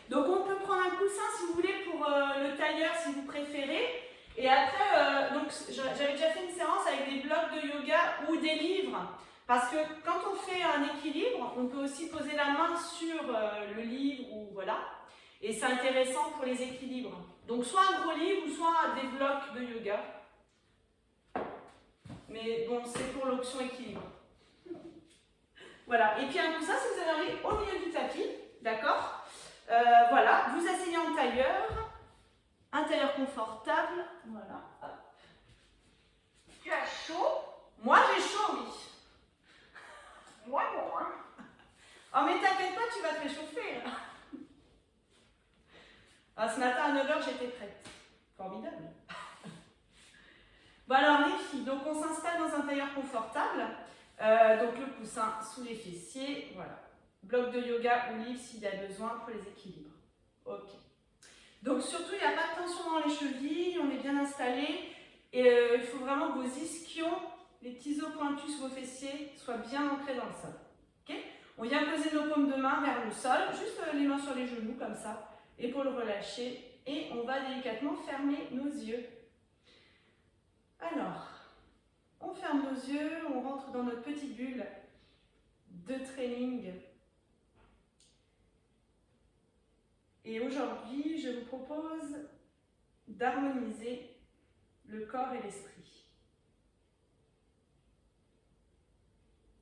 Donc on peut prendre un coussin si vous voulez pour le tailleur si vous préférez. Et après, donc j'avais déjà fait une séance avec des blocs de yoga ou des livres. Parce que quand on fait un équilibre, on peut aussi poser la main sur le livre ou voilà. Et c'est intéressant pour les équilibres. Donc soit un gros livre ou soit des blocs de yoga. Mais bon, c'est pour l'option équilibre. Voilà. Et puis un coussin si vous avez envie au milieu du tapis. D'accord. Voilà. Vous asseyez en tailleur. Un tailleur confortable. Voilà. Hop. Tu as chaud? Moi j'ai chaud, oui. Moi non, hein. Oh mais t'inquiète pas, tu vas te réchauffer. Ah, ce matin à 9h j'étais prête. Formidable. Bon alors les filles, donc on s'installe dans un tailleur confortable. Donc le coussin sous les fessiers, voilà. Bloc de yoga ou livre s'il y a besoin pour les équilibres. Ok. Donc surtout, il n'y a pas de tension dans les chevilles, on est bien installé. Et il faut vraiment que vos ischions, les petits os pointus sur vos fessiers, soient bien ancrés dans le sol. Okay, on vient poser nos paumes de main vers le sol, juste les mains sur les genoux comme ça. Et pour le relâcher, et on va délicatement fermer nos yeux. Alors, on ferme nos yeux, on rentre dans notre petite bulle de training. Et aujourd'hui, je vous propose d'harmoniser le corps et l'esprit.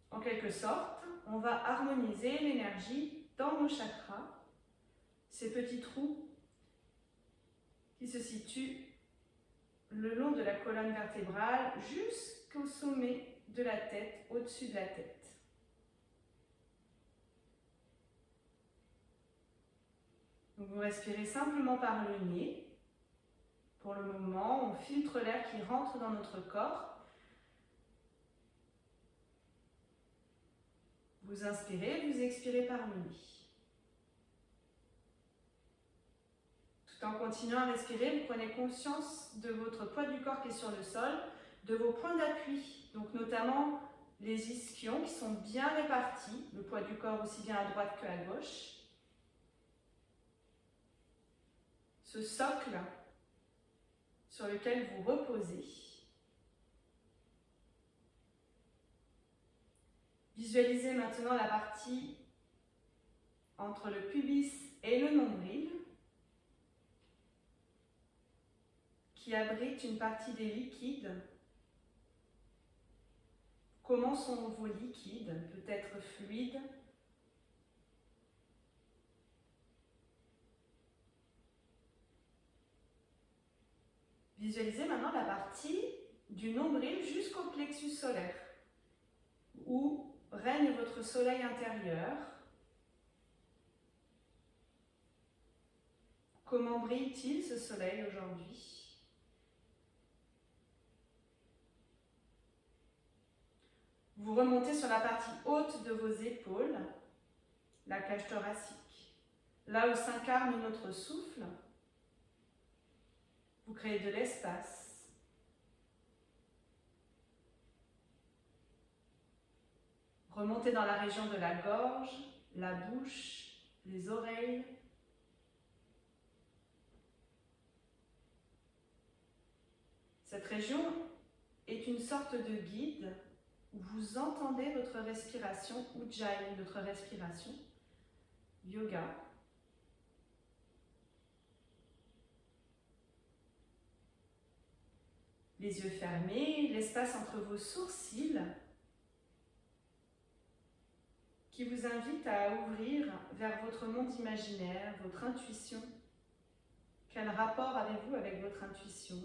En quelque sorte, on va harmoniser l'énergie dans nos chakras, ces petits trous qui se situent le long de la colonne vertébrale jusqu'au sommet de la tête, au-dessus de la tête. Donc vous respirez simplement par le nez. Pour le moment, on filtre l'air qui rentre dans notre corps. Vous inspirez, vous expirez par le nez. Tout en continuant à respirer, vous prenez conscience de votre poids du corps qui est sur le sol, de vos points d'appui, donc notamment les ischions qui sont bien répartis, le poids du corps aussi bien à droite qu'à gauche. Ce socle sur lequel vous reposez. Visualisez maintenant la partie entre le pubis et le nombril qui abrite une partie des liquides. Comment sont vos liquides? Peut-être fluides, visualisez maintenant la partie du nombril jusqu'au plexus solaire, où règne votre soleil intérieur. Comment brille-t-il ce soleil aujourd'hui? Vous remontez sur la partie haute de vos épaules, la cage thoracique, là où s'incarne notre souffle. Vous créez de l'espace. Remontez dans la région de la gorge, la bouche, les oreilles. Cette région est une sorte de guide où vous entendez votre respiration, Ujjayi, notre respiration, yoga. Les yeux fermés, l'espace entre vos sourcils qui vous invite à ouvrir vers votre monde imaginaire, votre intuition. Quel rapport avez-vous avec votre intuition?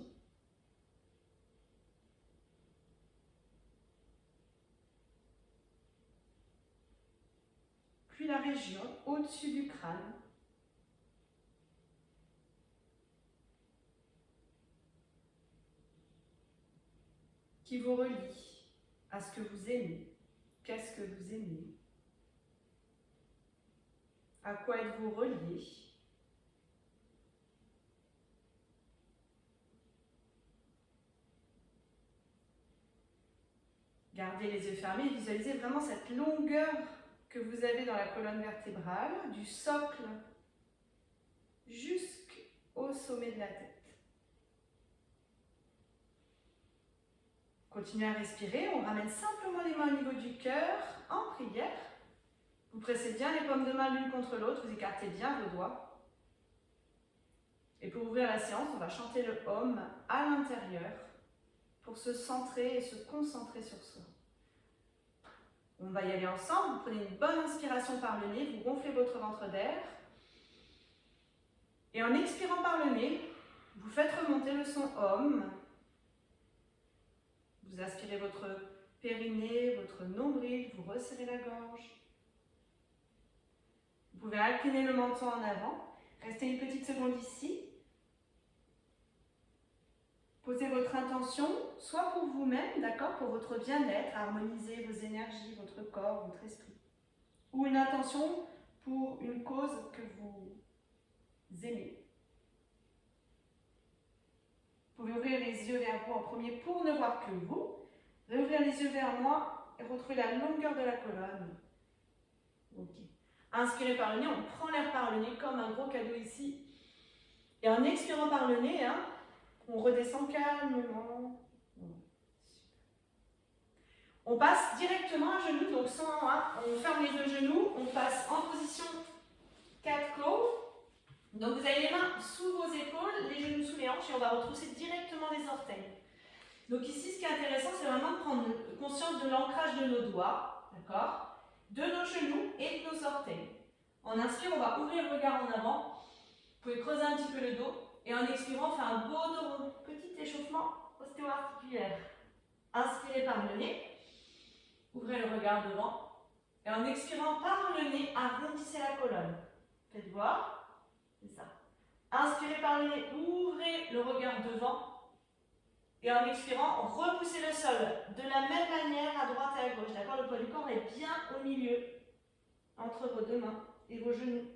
Puis la région au-dessus du crâne. Qui vous relie à ce que vous aimez. Qu'est-ce que vous aimez? À quoi êtes-vous relié? Gardez les yeux fermés et visualisez vraiment cette longueur que vous avez dans la colonne vertébrale, du socle jusqu'au sommet de la tête. Continuez à respirer, on ramène simplement les mains au niveau du cœur en prière. Vous pressez bien les paumes de main l'une contre l'autre, vous écartez bien vos doigts. Et pour ouvrir la séance, on va chanter le Om à l'intérieur pour se centrer et se concentrer sur soi. On va y aller ensemble, vous prenez une bonne inspiration par le nez, vous gonflez votre ventre d'air. Et en expirant par le nez, vous faites remonter le son Om. Vous aspirez votre périnée, votre nombril, vous resserrez la gorge. Vous pouvez incliner le menton en avant. Restez une petite seconde ici. Posez votre intention, soit pour vous-même, d'accord, pour votre bien-être, harmoniser vos énergies, votre corps, votre esprit. Ou une intention pour une cause que vous aimez. Vous pouvez ouvrir les yeux vers vous en premier pour ne voir que vous. Réouvrir les yeux vers moi et retrouver la longueur de la colonne. Ok. Inspirez par le nez, on prend l'air par le nez comme un gros cadeau ici. Et en expirant par le nez, on redescend calmement. On passe directement à genoux, donc sans, on ferme les deux genoux, on passe en position 4 côtes. Donc vous avez les mains sous vos épaules, les genoux sous les hanches et on va retrousser directement les orteils. Donc ici, ce qui est intéressant, c'est vraiment de prendre conscience de l'ancrage de nos doigts, d'accord, de nos genoux et de nos orteils. En inspire, on va ouvrir le regard en avant. Vous pouvez creuser un petit peu le dos. Et en expirant, on fait un beau dos rond. Petit échauffement ostéo-articulaire. Inspirez par le nez. Ouvrez le regard devant. Et en expirant par le nez, arrondissez la colonne. Faites voir. C'est ça. Inspirez par le nez, ouvrez le regard devant. Et en expirant, repoussez le sol de la même manière à droite et à gauche. D'accord? Le poids du corps est bien au milieu, entre vos deux mains et vos genoux.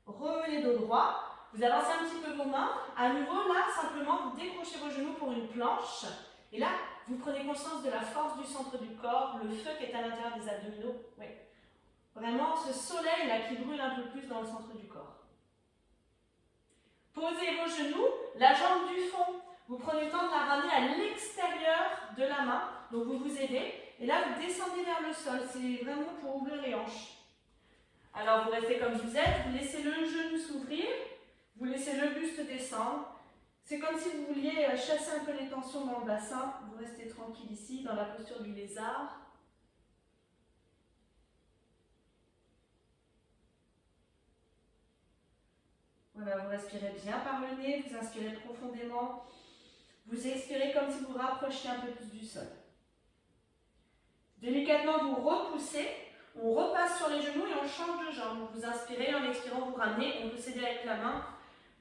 Revenez dos droit. Vous avancez un petit peu vos mains. À nouveau, là, simplement, vous décrochez vos genoux pour une planche. Et là, vous prenez conscience de la force du centre du corps, le feu qui est à l'intérieur des abdominaux. Oui. Vraiment, ce soleil là qui brûle un peu plus dans le centre du corps. Posez vos genoux, la jambe du fond. Vous prenez le temps de la ramener à l'extérieur de la main. Donc, vous vous aidez. Et là, vous descendez vers le sol. C'est vraiment pour ouvrir les hanches. Alors, vous restez comme vous êtes. Vous laissez le genou s'ouvrir. Vous laissez le buste descendre. C'est comme si vous vouliez chasser un peu les tensions dans le bassin. Vous restez tranquille ici, dans la posture du lézard. Voilà, vous respirez bien par le nez. Vous inspirez profondément. Vous expirez comme si vous rapprochiez un peu plus du sol. Délicatement, vous repoussez. On repasse sur les genoux et on change de jambe. Vous inspirez, en expirant, vous ramenez. On peut s'aider avec la main.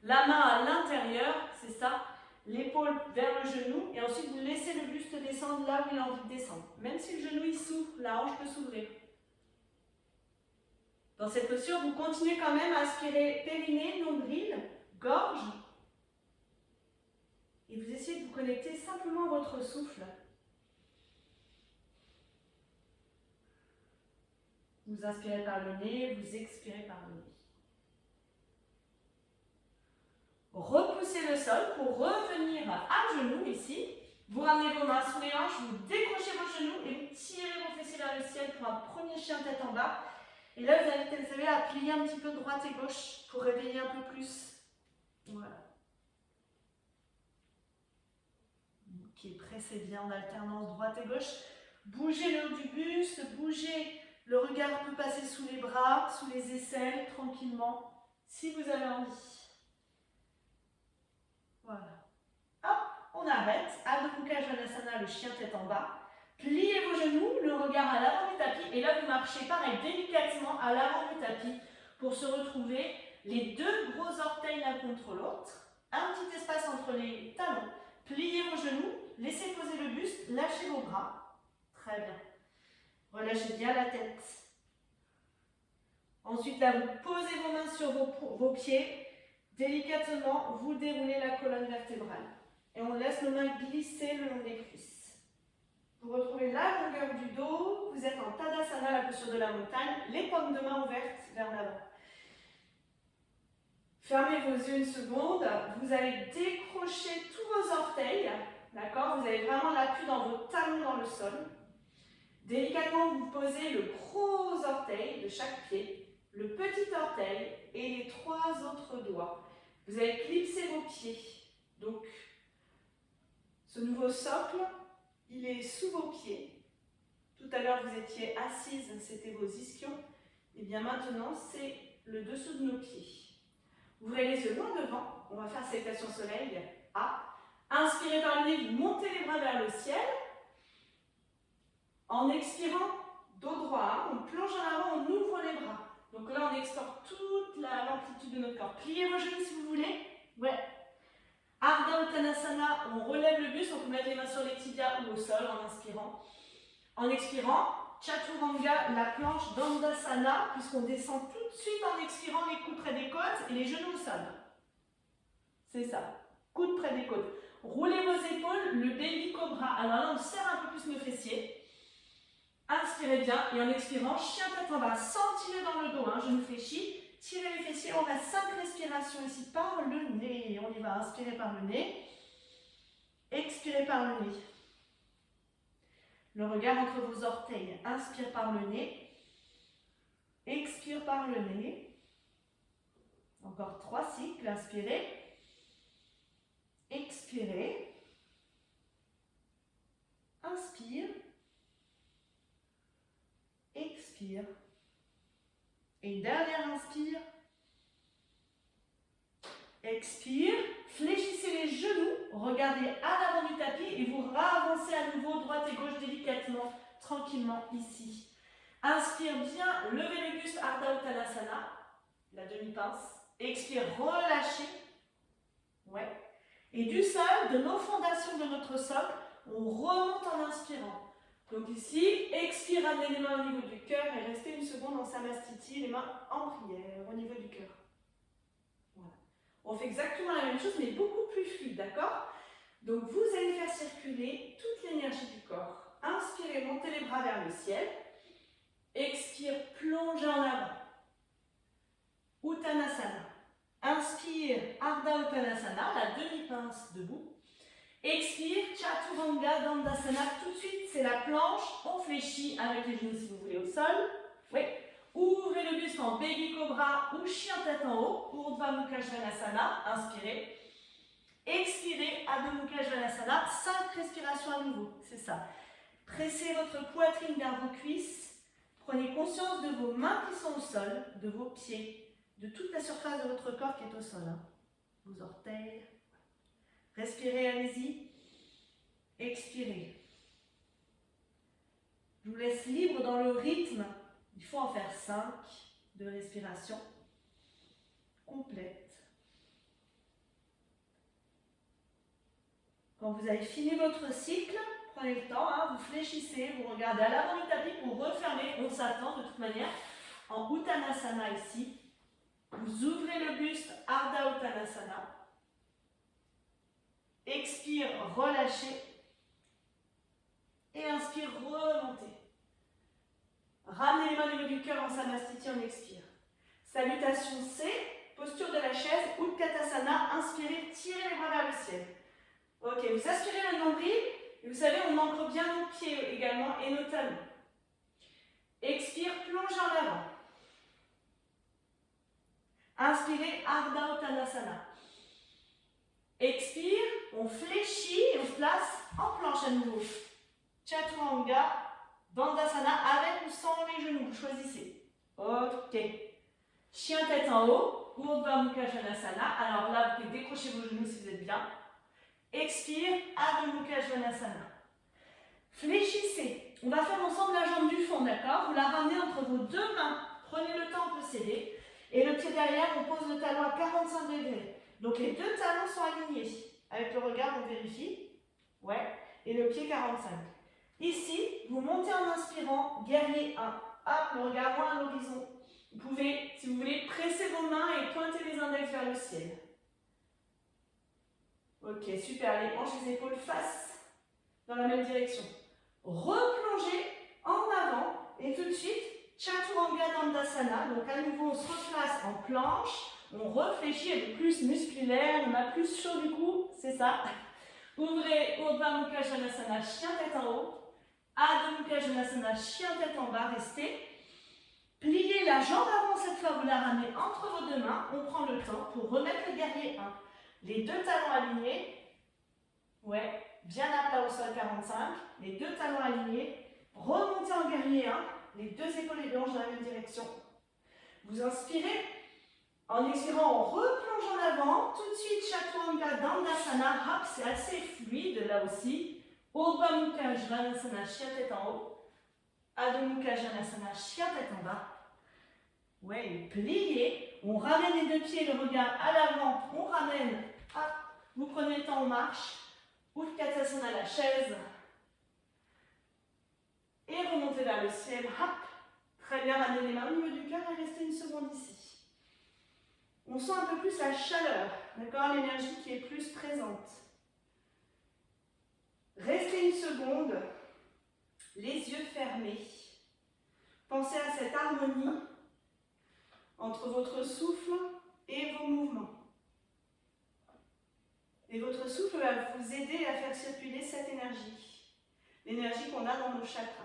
La main à l'intérieur, c'est ça. L'épaule vers le genou. Et ensuite, vous laissez le buste descendre là où il a envie de descendre. Même si le genou il s'ouvre, la hanche peut s'ouvrir. Dans cette posture, vous continuez quand même à aspirer périnée, nombril, gorge. Et vous essayez de vous connecter simplement à votre souffle. Vous inspirez par le nez, vous expirez par le nez. Repoussez le sol pour revenir à genoux ici. Vous ramenez vos mains sous les hanches, vous décrochez vos genoux et vous tirez vos fessiers vers le ciel pour un premier chien tête en bas. Et là, vous invitez les amis à plier un petit peu droite et gauche pour réveiller un peu plus. Voilà. Ok, pressez bien en alternance droite et gauche. Bougez le haut du buste, bougez. Le regard peut passer sous les bras, sous les aisselles, tranquillement, si vous avez envie. Voilà. Hop, on arrête. Adho Mukha Svanasana, le chien tête en bas. Pliez vos genoux, le regard à l'avant du tapis. Et là, vous marchez pareil, délicatement à l'avant du tapis pour se retrouver les deux gros orteils l'un contre l'autre. Un petit espace entre les talons. Pliez vos genoux, laissez poser le buste, lâchez vos bras. Très bien. Relâchez bien la tête. Ensuite, là, vous posez vos mains sur vos pieds. Délicatement, vous déroulez la colonne vertébrale. Et on laisse nos mains glisser le long des cuisses. Vous retrouvez la longueur du dos. Vous êtes en Tadasana, la posture de la montagne. Les paumes de main ouvertes vers l'avant. Fermez vos yeux une seconde. Vous allez décrocher tous vos orteils. D'accord? Vous avez vraiment l'appui dans vos talons dans le sol. Délicatement, vous posez le gros orteil de chaque pied, le petit orteil et les 3 autres doigts. Vous allez clipser vos pieds. Donc, ce nouveau socle, il est sous vos pieds. Tout à l'heure, vous étiez assise, c'était vos ischions. Et bien maintenant, c'est le dessous de nos pieds. Ouvrez les yeux loin devant. On va faire salutation soleil. A. Inspirez par le nez, vous montez les bras vers le ciel. En expirant, dos droit, on plonge en avant, on ouvre les bras. Donc là, on explore toute l'amplitude de notre corps. Pliez vos genoux si vous voulez. Ouais. Ardha Uttanasana, on relève le buste, on peut mettre les mains sur les tibias ou au sol en inspirant. En expirant, Chaturanga, la planche Dandasana, puisqu'on descend tout de suite en expirant les coudes près des côtes et les genoux au sol. C'est ça, coudes près des côtes. Roulez vos épaules, le baby cobra. Alors là, on serre un peu plus nos fessiers. Inspirez bien et en expirant, chien tête en bas. Sentez-le dans le dos, genou fléchi. Tirez les fessiers, on a 5 respirations ici par le nez. On y va, inspirez par le nez. Expirez par le nez. Le regard entre vos orteils. Inspire par le nez. Expire par le nez. Encore 3 cycles. Inspirez. Expirez. Inspire. Expire. Et dernière inspire. Expire. Fléchissez les genoux. Regardez à l'avant du tapis et vous avancez à nouveau droite et gauche délicatement, tranquillement ici. Inspire bien. Levez le buste. Ardha Uttanasana. La demi-pince. Expire. Relâchez. Ouais. Et du sol, de nos fondations de notre socle, on remonte en inspirant. Donc ici, expire, ramenez les mains au niveau du cœur et restez une seconde en Samastiti, les mains en prière au niveau du cœur. Voilà. On fait exactement la même chose, mais beaucoup plus fluide, d'accord? Donc vous allez faire circuler toute l'énergie du corps. Inspirez, montez les bras vers le ciel. Expire, plongez en avant. Uttanasana. Inspire, Ardha Uttanasana, la demi-pince debout. Expire, Chaturanga Dandasana. Tout de suite, c'est la planche. On fléchit avec les genoux si vous voulez au sol. Oui. Ouvrez le buste en Baby Cobra ou chien tête en haut. Urdhva Mukha Svanasana. Inspirez. Expirez, Adho Mukha Svanasana. 5 respirations à nouveau. C'est ça. Pressez votre poitrine vers vos cuisses. Prenez conscience de vos mains qui sont au sol, de vos pieds, de toute la surface de votre corps qui est au sol. Vos orteils. Respirez, allez-y. Expirez. Je vous laisse libre dans le rythme. Il faut en faire 5 de respiration complète. Quand vous avez fini votre cycle, prenez le temps, vous fléchissez, vous regardez à l'avant du tapis pour refermer. On s'attend de toute manière en Uttanasana ici. Vous ouvrez le buste, Ardha Uttanasana. Expire, relâchez. Et inspire, remontez. Ramenez les mains au niveau du cœur en Samastiti, on expire. Salutation C, posture de la chaise, Utkatasana, inspirez, tirez les bras vers le ciel. Ok, vous aspirez le nombril, et vous savez, on ancre bien nos pieds également et nos talons. Expire, plongez en avant. Inspirez, Ardha Uttanasana. Expire, on fléchit et on se place en planche à nouveau. Chaturanga, Dandasana, avec ou sans les genoux, vous choisissez. Ok. Chien tête en haut, Urdhva Mukha Svanasana. Alors là, vous pouvez décrocher vos genoux si vous êtes bien. Expire, Adho Mukha Svanasana. Fléchissez. On va faire ensemble la jambe du fond, d'accord? Vous la ramenez entre vos 2 mains. Prenez le temps, on peut céder. Et le pied derrière, on pose le talon à 45 degrés. Donc les 2 talons sont alignés. Avec le regard, on vérifie. Ouais. Et le pied 45. Ici, vous montez en inspirant, guerrier 1. Hop, le regard loin à l'horizon. Vous pouvez, si vous voulez, presser vos mains et pointer les index vers le ciel. Ok, super. Les hanches et les épaules face dans la même direction. Replongez en avant et tout de suite, Chaturanga Dandasana. Donc à nouveau, on se replace en planche. On réfléchit, elle est plus musculaire, on a plus chaud du cou, c'est ça. Ouvrez Urdhva Mukha Svanasana, chien tête en haut. Adho Mukha Svanasana, chien tête en bas, restez. Pliez la jambe avant, cette fois vous la ramenez entre vos deux mains. On prend le temps pour remettre le guerrier 1. Les deux talons alignés. Ouais, bien à plat au sol 45. Les deux talons alignés. Remontez en guerrier 1. Les deux épaules et les hanches dans la même direction. Vous inspirez. En expirant, on replonge en avant. Tout de suite, Chaturanga Dandasana. Hop, c'est assez fluide là aussi. Urdhva Mukha Svanasana, chien tête en haut. Adho Mukha Svanasana, chien tête en bas. Ouais, pliez. On ramène les deux pieds, le regard à l'avant. On ramène. Hop, vous prenez le temps, on marche. Utkatasana, la chaise. Et remontez vers le ciel. Hop. Très bien, ramenez les mains au niveau du cœur et restez une seconde ici. On sent un peu plus la chaleur, d'accord, l'énergie qui est plus présente. Restez une seconde, les yeux fermés. Pensez à cette harmonie entre votre souffle et vos mouvements. Et votre souffle va vous aider à faire circuler cette énergie, l'énergie qu'on a dans nos chakras.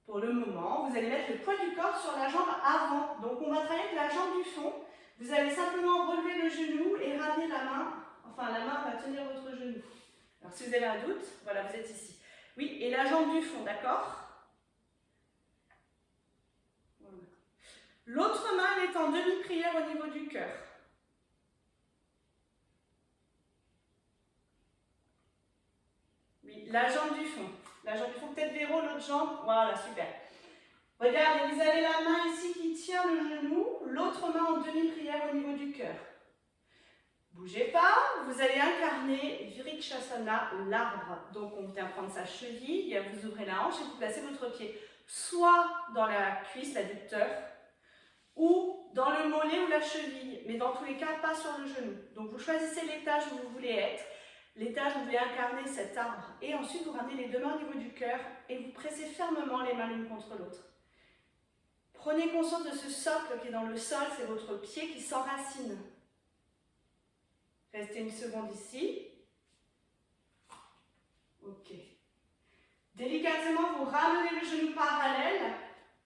Pour le moment, vous allez mettre le poids du corps sur la jambe avant. Donc on va travailler avec la jambe du fond. Vous allez simplement relever le genou et ramener la main. Enfin, la main va tenir votre genou. Alors si vous avez un doute, voilà, vous êtes ici. Oui, et la jambe du fond, d'accord? Voilà. L'autre main, elle est en demi-prière au niveau du cœur. Oui, la jambe du fond. La jambe du fond, peut-être Véro, l'autre jambe. Voilà, super. Regardez, vous avez la main ici qui tient le genou, l'autre main en demi-prière au niveau du cœur. Bougez pas, vous allez incarner Vrikshasana, l'arbre. Donc on vient prendre sa cheville, vous ouvrez la hanche et vous placez votre pied soit dans la cuisse, l'adducteur, ou dans le mollet ou la cheville, mais dans tous les cas, pas sur le genou. Donc vous choisissez l'étage où vous voulez être. L'étage où vous voulez incarner cet arbre. Et ensuite, vous ramenez les deux mains au niveau du cœur et vous pressez fermement les mains l'une contre l'autre. Prenez conscience de ce socle qui est dans le sol, c'est votre pied qui s'enracine. Restez une seconde ici. Ok. Délicatement, vous ramenez le genou parallèle.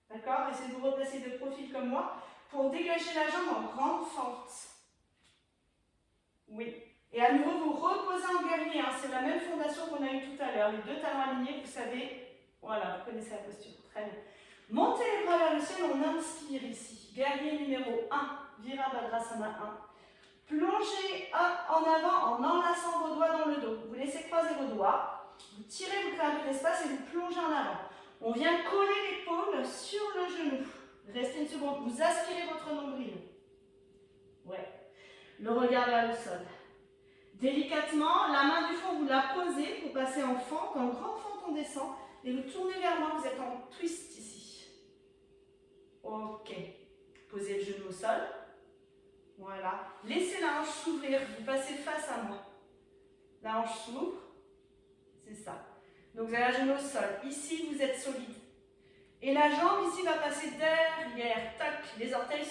D'accord? Essayez de vous replacer de profil comme moi pour dégager la jambe en grande fente. Oui. Et à nouveau, vous reposez en guerrier, hein. C'est la même fondation qu'on a eue tout à l'heure. Les deux talons alignés, vous savez, voilà, vous connaissez la posture. Très bien. Montez les bras vers le ciel, on inspire ici. Guerrier numéro 1, Virabhadrasana 1. Plongez en avant en enlaçant vos doigts dans le dos. Vous laissez croiser vos doigts, vous tirez, vous créez un peu d'espace et vous plongez en avant. On vient coller l'épaule sur le genou. Restez une seconde, vous aspirez votre nombril. Ouais. Le regard vers le sol. Délicatement, la main du fond, vous la posez pour passer en fente, en grande fente on descend, et vous tournez vers moi, vous êtes en twist ici. Ok. Posez le genou au sol. Voilà. Laissez la hanche s'ouvrir, vous passez face à moi. La hanche s'ouvre, c'est ça. Donc vous avez un genou au sol. Ici, vous êtes solide. Et la jambe ici va passer derrière, tac, les orteils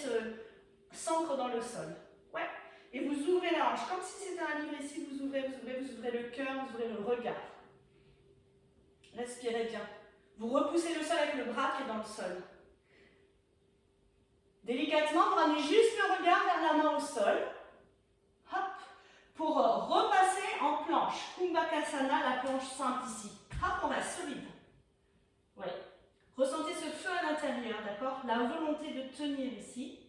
s'ancrent dans le sol. Ouais. Et vous ouvrez la hanche, comme si c'était un livre ici, vous ouvrez le cœur, vous ouvrez le regard. Respirez bien. Vous repoussez le sol avec le bras qui est dans le sol. Délicatement, vous ramenez juste le regard vers la main au sol. Hop. Pour repasser en planche. Kumbhakasana, la planche sainte ici. Hop, on reste solide. Ouais. Ressentez ce feu à l'intérieur, d'accord? La volonté de tenir ici.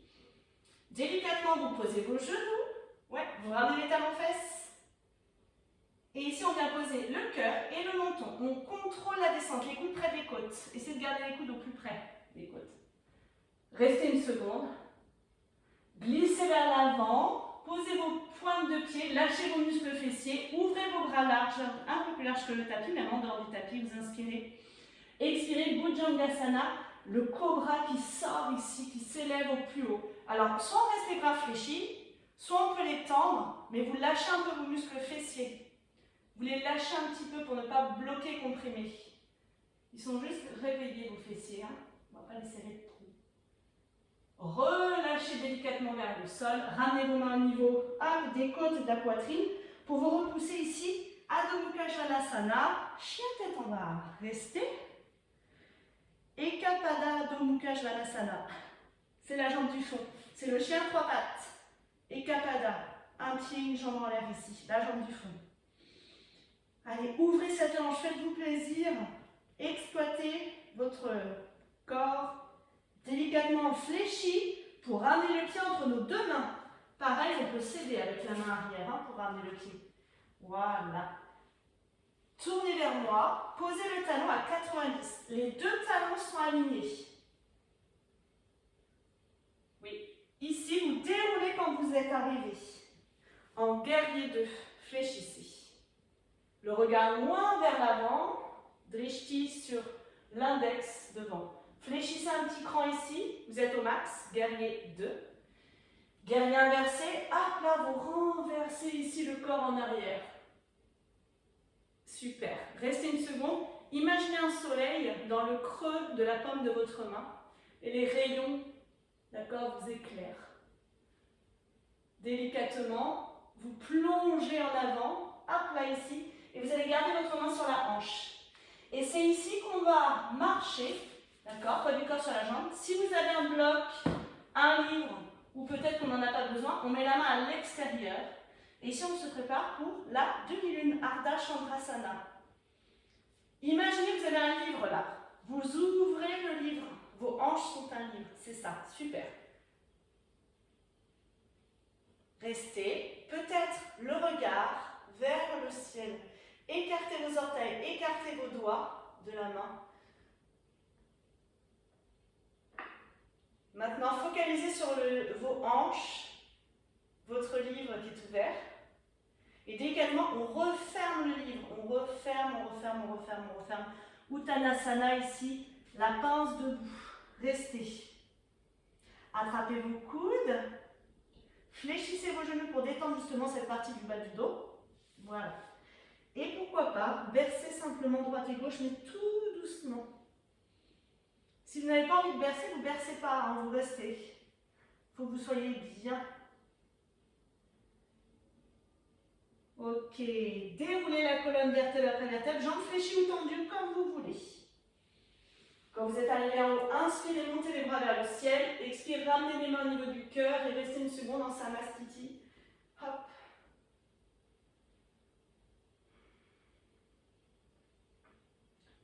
Délicatement, vous posez vos genoux. Ouais, vous ramenez les talons fesses. Et ici, on vient poser le cœur et le menton. On contrôle la descente, les coudes près des côtes. Essayez de garder les coudes au plus près des côtes. Restez une seconde. Glissez vers l'avant. Posez vos pointes de pied. Lâchez vos muscles fessiers. Ouvrez vos bras larges, un peu plus large que le tapis, même en dehors du tapis. Vous inspirez. Expirez, Bhujangasana. Le cobra qui sort ici, qui s'élève au plus haut. Alors, soit on reste les bras fléchis, soit on peut les tendre, mais vous lâchez un peu vos muscles fessiers. Vous les lâchez un petit peu pour ne pas bloquer, comprimer. Ils sont juste réveillés, vos fessiers. Hein. On ne va pas les serrer trop. Relâchez délicatement vers le sol. Ramenez vos mains au niveau des côtes et de la poitrine pour vous repousser ici. Adho Mukha Svanasana, chien tête en bas. Restez. Ekapada Adho Mukha Svanasana. C'est la jambe du fond. C'est le chien trois pattes. Ekapada. Un pied, une jambe en l'air ici. La jambe du fond. Allez, ouvrez cette hanche. Faites-vous plaisir. Exploitez votre corps délicatement fléchi pour ramener le pied entre nos deux mains. Pareil, on peut s'aider avec la main arrière pour ramener le pied. Voilà. Tournez vers moi, posez le talon à 90. Les deux talons sont alignés. Oui. Ici, vous déroulez quand vous êtes arrivé. En guerrier 2, fléchissez. Le regard loin vers l'avant, drishti sur l'index devant. Fléchissez un petit cran ici, vous êtes au max, guerrier 2. Guerrier inversé, hop là, vous renversez ici le corps en arrière. Super. Restez une seconde. Imaginez un soleil dans le creux de la paume de votre main et les rayons, d'accord, vous éclairent. Délicatement, vous plongez en avant, hop là ici, et vous allez garder votre main sur la hanche. Et c'est ici qu'on va marcher, d'accord, poids du corps sur la jambe. Si vous avez un bloc, un livre, ou peut-être qu'on n'en a pas besoin, on met la main à l'extérieur. Et ici, on se prépare pour la demi-lune, Ardha Chandrasana. Imaginez que vous avez un livre là. Vous ouvrez le livre. Vos hanches sont un livre. C'est ça, super. Restez, peut-être le regard vers le ciel. Écartez vos orteils, écartez vos doigts de la main. Maintenant, focalisez sur vos hanches, votre livre qui est ouvert. Et délicatement, on referme le livre. On referme, on referme, on referme, on referme. Uttanasana ici, la pince debout. Restez. Attrapez vos coudes. Fléchissez vos genoux pour détendre justement cette partie du bas du dos. Voilà. Et pourquoi pas, bercez simplement droite et gauche, mais tout doucement. Si vous n'avez pas envie de bercer, vous ne bercez pas, hein, vous restez. Il faut que vous soyez bien. Ok, déroulez la colonne vertèbre après vertèbre, jambes fléchies ou tendues comme vous voulez. Quand vous êtes arrivé en haut, inspirez, montez les bras vers le ciel. Expirez, ramenez les mains au niveau du cœur et restez une seconde en Samastiti. Hop.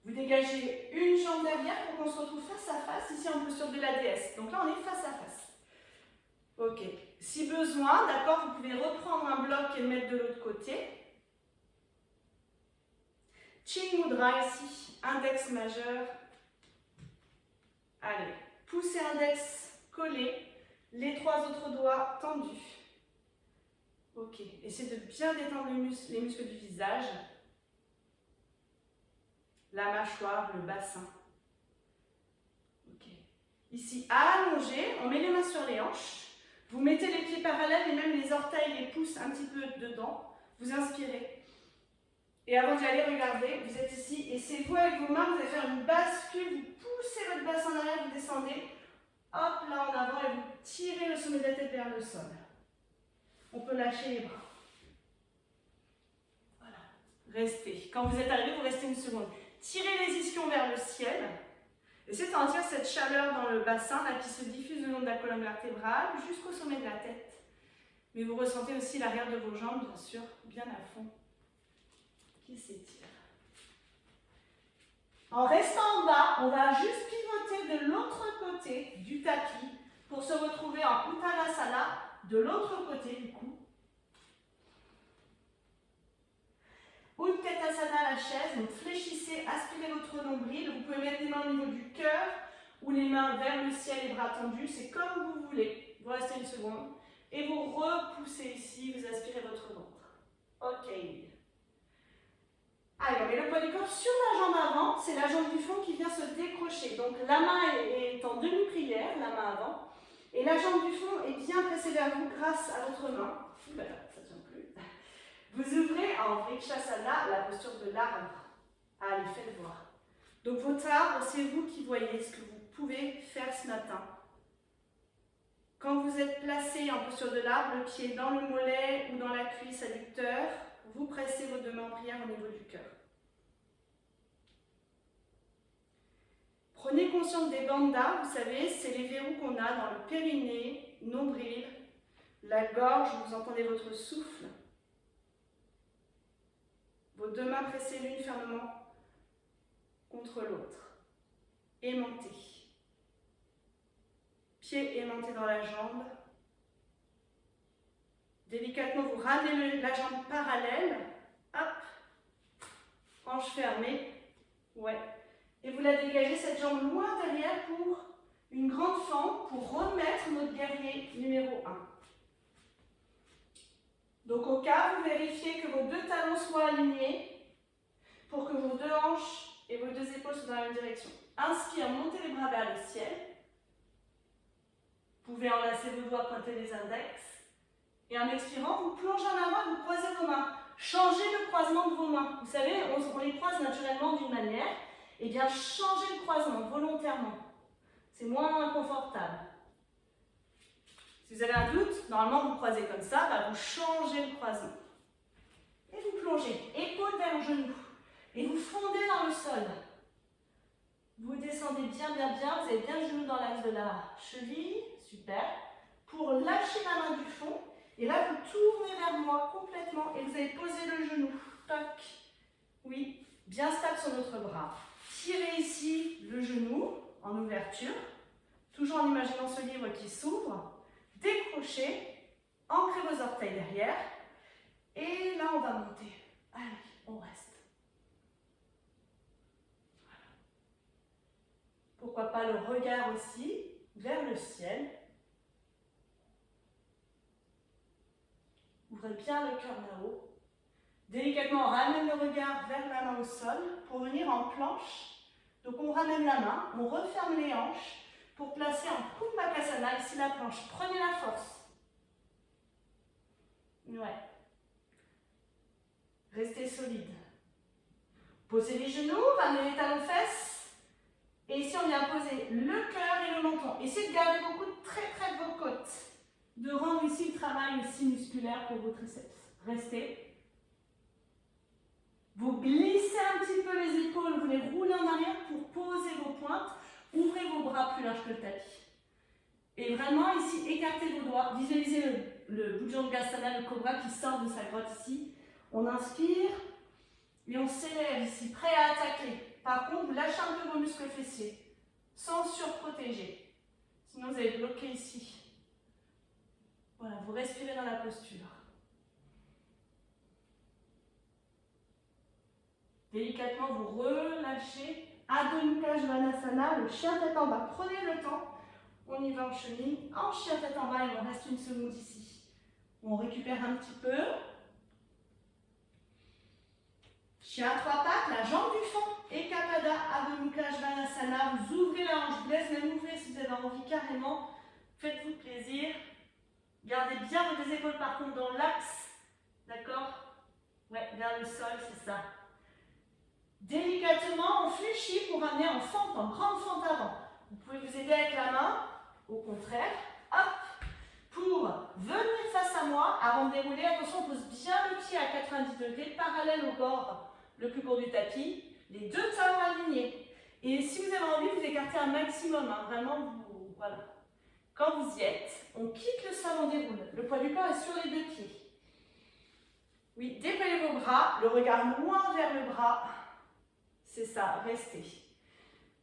Vous dégagez une jambe derrière pour qu'on se retrouve face à face, ici en posture de la déesse. Donc là, on est face à face. Ok. Si besoin, d'accord, vous pouvez reprendre un bloc et le mettre de l'autre côté. Chin Mudra ici, index majeur. Allez, poussez index collé, les trois autres doigts tendus. Ok, essayez de bien détendre les muscles du visage, la mâchoire, le bassin. Ok. Ici, allongé, on met les mains sur les hanches. Vous mettez les pieds parallèles et même les orteils, les pouces un petit peu dedans. Vous inspirez. Et avant d'y aller, regardez, vous êtes ici et c'est vous avec vos mains, vous allez faire une bascule, vous poussez votre bassin en arrière, vous descendez, hop là en avant et vous tirez le sommet de la tête vers le sol. On peut lâcher les bras. Voilà. Restez. Quand vous êtes arrivé, vous restez une seconde. Tirez les ischions vers le ciel. Essayez de sentir cette chaleur dans le bassin là, qui se diffuse le long de la colonne vertébrale jusqu'au sommet de la tête. Mais vous ressentez aussi l'arrière de vos jambes, bien sûr, bien à fond, qui s'étire. En restant en bas, on va juste pivoter de l'autre côté du tapis pour se retrouver en Uttanasana de l'autre côté du coup. Utkatasana, la chaise, donc fléchissez, aspirez votre nombril. Vous pouvez mettre les mains au niveau du cœur ou les mains vers le ciel, les bras tendus, c'est comme vous voulez. Vous restez une seconde et vous repoussez ici, vous aspirez votre ventre. Ok. Allez, on met le poids du corps sur la jambe avant, c'est la jambe du fond qui vient se décrocher. Donc la main est en demi-prière, la main avant, et la jambe du fond est bien pressée vers vous grâce à votre main. Voilà, ça ne tient plus. Vous ouvrez en Vrikshasana la posture de l'arbre. Allez, faites voir. Donc votre arbre, c'est vous qui voyez ce que vous pouvez faire ce matin. Quand vous êtes placé en posture de l'arbre, le pied dans le mollet ou dans la cuisse adducteur, vous pressez vos deux mains en prière au niveau du cœur. Prenez conscience des bandas, vous savez, c'est les verrous qu'on a dans le périnée, nombril, la gorge, vous entendez votre souffle. Vos deux mains pressées l'une fermement contre l'autre. Aimantez. Pied aimanté dans la jambe. Délicatement, vous ramenez la jambe parallèle. Hop. Hanche fermée. Ouais. Et vous la dégagez, cette jambe loin derrière pour une grande fente, pour remettre notre guerrier numéro 1. Donc au cas, vous vérifiez que vos deux talons soient alignés pour que vos deux hanches et vos deux épaules soient dans la même direction. Inspire, montez les bras vers le ciel. Vous pouvez enlacer vos doigts, pointer les index. Et en expirant, vous plongez en avant et vous croisez vos mains. Changez le croisement de vos mains. Vous savez, on les croise naturellement d'une manière. Eh bien, changez le croisement volontairement. C'est moins confortable. Si vous avez un doute, normalement vous croisez comme ça, bah vous changez le croisement. Et vous plongez, épaule vers le genou. Et vous fondez dans le sol. Vous descendez bien, bien, bien. Vous avez bien le genou dans l'axe de la cheville. Super. Pour lâcher la main du fond. Et là, vous tournez vers moi complètement. Et vous allez poser le genou. Toc. Oui. Bien stable sur notre bras. Tirez ici le genou en ouverture. Toujours en imaginant ce livre qui s'ouvre. Décrochez. Ancrez vos orteils derrière. Et là, on va monter. Allez, on reste. Pourquoi pas le regard aussi vers le ciel. Ouvrez bien le cœur là-haut. Délicatement, on ramène le regard vers la main au sol pour venir en planche. Donc on ramène la main, on referme les hanches pour placer en Kumbhakasana, ici la planche. Prenez la force. Ouais. Restez solide. Posez les genoux, ramenez les talons fesses. Et ici, on vient poser le cœur et le menton. Essayez de garder vos coudes très près de vos côtes. De rendre ici le travail aussi musculaire pour vos triceps. Restez. Vous glissez un petit peu les épaules, vous les roulez en arrière pour poser vos pointes. Ouvrez vos bras plus large que le tapis. Et vraiment, ici, écartez vos doigts. Visualisez le Bhujangasana, le cobra qui sort de sa grotte ici. On inspire et on s'élève ici, prêt à attaquer. Par contre, vous lâchez un peu vos muscles fessiers, sans surprotéger. Sinon, vous allez bloquer ici. Voilà, vous respirez dans la posture. Délicatement, vous relâchez. Adho Mukha Svanasana, le chien tête en bas. Prenez le temps. On y va en chemine. En chien tête en bas, et on reste une seconde ici. On récupère un petit peu. Chien à trois pattes, la jambe du fond. Ekapada, Adho Mukha Svanasana. Vous ouvrez la hanche. Je vous laisse même ouvrir si vous avez envie carrément. Faites-vous plaisir. Gardez bien vos deux épaules par contre dans l'axe. D'accord? Ouais, vers le sol, c'est ça. Délicatement, on fléchit pour amener en fente, en grande fente avant. Vous pouvez vous aider avec la main, au contraire. Hop! Pour venir face à moi, avant de dérouler, attention, on pose bien le pied à 90 degrés, parallèle au bord le plus court du tapis. Les deux talons alignés. Et si vous avez envie, vous écartez un maximum. Hein, vraiment, vous, voilà. Quand vous y êtes, on quitte le sol, on déroule. Le poids du corps est sur les deux pieds. Oui, déployez vos bras, le regard loin vers le bras. C'est ça, restez.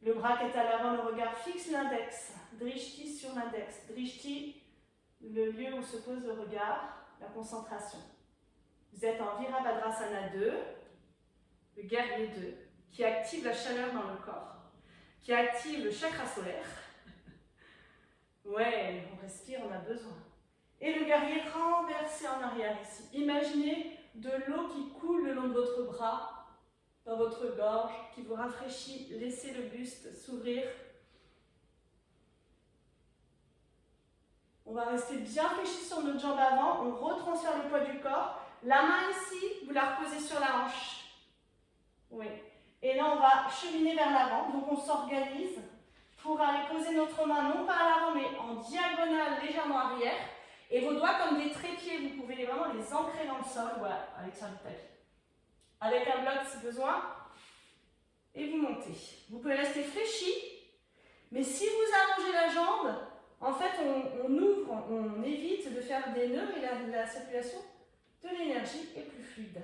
Le bras qui est à l'avant, le regard fixe l'index. Drishti sur l'index. Drishti, le lieu où se pose le regard, la concentration. Vous êtes en Virabhadrasana 2, le guerrier 2, qui active la chaleur dans le corps, qui active le chakra solaire. Ouais, on respire, on a besoin. Et le guerrier renversé en arrière ici. Imaginez de l'eau qui coule le long de votre bras, dans votre gorge, qui vous rafraîchit. Laissez le buste s'ouvrir. On va rester bien fléchi sur notre jambe avant. On retransfère le poids du corps. La main ici, vous la reposez sur la hanche. Oui. Et là, on va cheminer vers l'avant. Donc, on s'organise pour aller poser notre main, non pas à l'avant, mais en diagonale légèrement arrière. Et vos doigts comme des trépieds, vous pouvez vraiment les ancrer dans le sol, voilà, à l'extérieur du tapis. Avec un bloc si besoin. Et vous montez. Vous pouvez rester fléchi, mais si vous allongez la jambe, en fait, on ouvre, on évite de faire des nœuds et la circulation de l'énergie est plus fluide.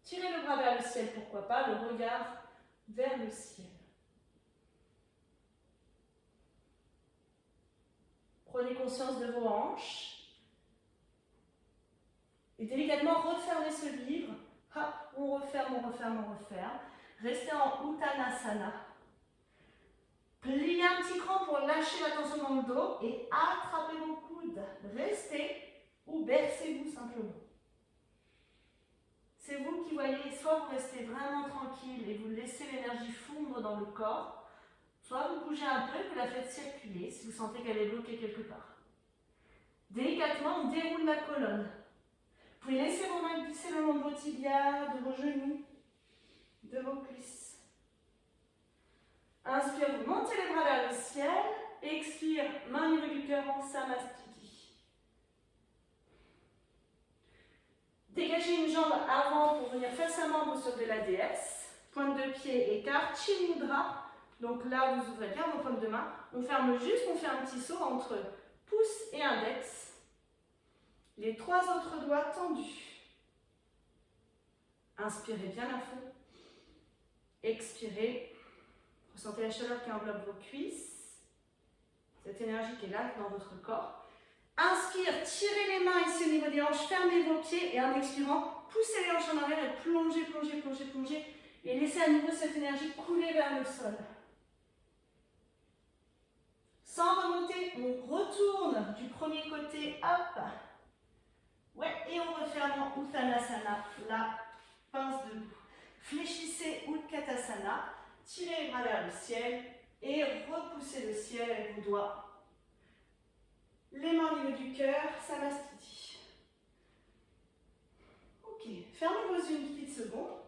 Tirez le bras vers le ciel, pourquoi pas, le regard vers le ciel. Prenez conscience de vos hanches. Et délicatement, refermez ce livre. Hop, on referme, on referme, on referme. Restez en Uttanasana. Pliez un petit cran pour lâcher la tension dans le dos et attrapez vos coudes. Restez ou bercez-vous simplement. C'est vous qui voyez, soit vous restez vraiment tranquille et vous laissez l'énergie fondre dans le corps, soit vous bougez un peu et vous la faites circuler si vous sentez qu'elle est bloquée quelque part. Délicatement, on déroule la colonne. Vous pouvez laisser vos mains glisser le long de vos tibias, de vos genoux, de vos cuisses. Inspire, vous montez les bras vers le ciel. Expire, main au niveau du cœur en Samastiti. Dégagez une jambe avant pour venir face à membre sur de la déesse. Pointe de pied, écart, Chin Mudra. Donc là, vous ouvrez bien vos paumes de main. On ferme juste, on fait un petit saut entre pouce et index. Les trois autres doigts tendus. Inspirez bien à fond. Expirez. Ressentez la chaleur qui enveloppe vos cuisses. Cette énergie qui est là dans votre corps. Inspire, tirez les mains ici au niveau des hanches, fermez vos pieds et en expirant, poussez les hanches en arrière et plongez, plongez, plongez, plongez. Et laissez à nouveau cette énergie couler vers le sol. Sans remonter, on retourne du premier côté, hop. Ouais, et on referme en Uttanasana, la pince debout. Fléchissez Utkatasana, tirez les bras vers le ciel et repoussez le ciel avec vos doigts. Les mains au niveau du cœur, Samastiti. Ok, fermez vos yeux une petite seconde.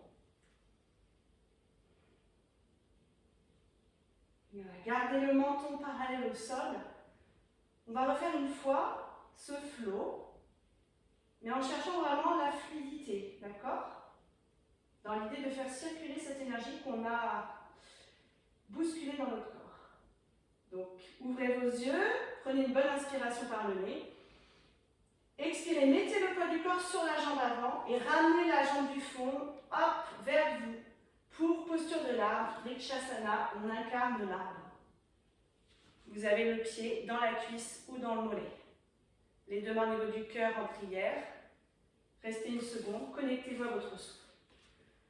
Gardez le menton parallèle au sol. On va refaire une fois ce flow, mais en cherchant vraiment la fluidité, d'accord? Dans l'idée de faire circuler cette énergie qu'on a bousculée dans notre corps. Donc, ouvrez vos yeux, prenez une bonne inspiration par le nez. Expirez, mettez le poids du corps sur la jambe avant et ramenez la jambe du fond, hop, vers vous. Pour posture de l'arbre, Vrikshasana, on incarne l'arbre. Vous avez le pied dans la cuisse ou dans le mollet. Les deux mains au niveau du cœur en prière. Restez une seconde, connectez-vous à votre souffle.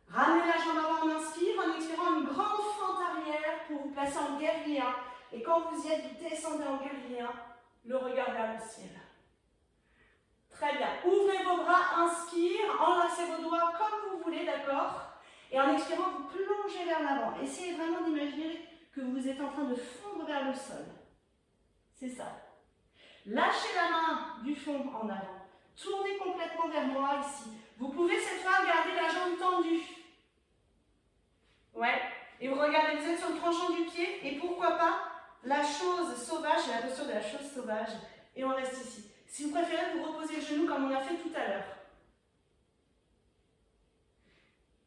Ramenez la jambe avant, on inspire, en expirant une grande fente arrière pour vous placer en guerrier 1. Et quand vous y êtes, vous descendez en guerrier 1, le regard vers le ciel. Très bien. Ouvrez vos bras, inspire, enlacez vos doigts comme vous voulez, d'accord? Et en expirant, vous plongez vers l'avant. Essayez vraiment d'imaginer que vous êtes en train de fondre vers le sol. C'est ça. Lâchez la main du fond en avant. Tournez complètement vers moi ici. Vous pouvez cette fois garder la jambe tendue. Ouais. Et vous regardez, vous êtes sur le tranchant du pied. Et pourquoi pas la chose sauvage, la posture de la chose sauvage. Et on reste ici. Si vous préférez, vous reposez le genou comme on a fait tout à l'heure.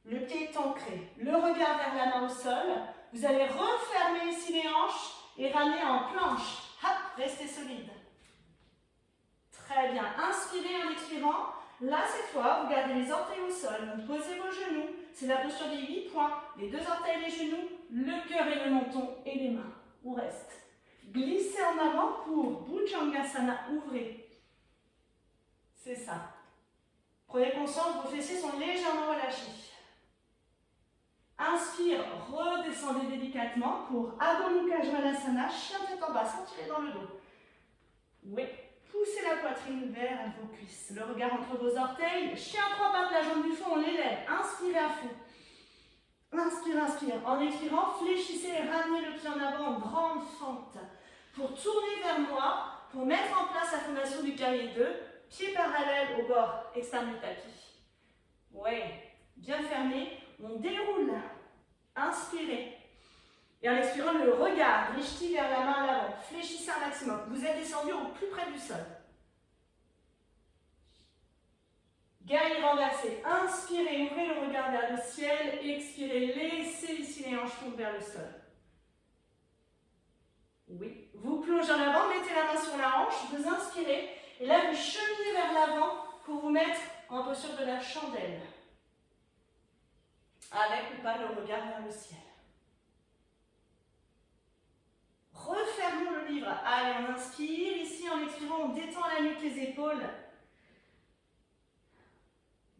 Le pied est ancré. Le regard vers la main au sol. Vous allez refermer ici les hanches et ramener en planche. Hop, restez solide. Très bien. Inspirez en expirant. Là, cette fois, vous gardez les orteils au sol. Vous posez vos genoux. C'est la posture des 8 points. Les deux orteils, les genoux, le cœur et le menton et les mains. On reste. Glissez en avant pour Bhujangasana. Ouvrez. C'est ça. Prenez conscience, vos fessiers sont légèrement relâchés. Inspire, redescendez délicatement pour Adho Mukha Svanasana, chien tête en bas, sans tirer dans le dos. Oui, poussez la poitrine vers vos cuisses. Le regard entre vos orteils, chien trois pattes, la jambe du fond, on l'élève. Inspirez à fond. Inspire, inspire. En expirant, fléchissez et ramenez le pied en avant en grande fente. Pour tourner vers moi, pour mettre en place la fondation du guerrier 2, pied parallèle au bord externe du tapis. Oui, bien fermé. On déroule. Inspirez. Et en expirant, le regard, drishti vers la main à l'avant. Fléchissez un maximum. Vous êtes descendu au plus près du sol. Guerrier renversé. Inspirez, ouvrez le regard vers le ciel. Expirez, laissez ici les hanches fondre vers le sol. Oui. Vous plongez en avant, mettez la main sur la hanche, vous inspirez. Et là, vous cheminez vers l'avant pour vous mettre en posture de la chandelle. Avec ou pas le regard vers le ciel. Refermons le livre. Allez, on inspire. Ici, en expirant, on détend la nuque, les épaules.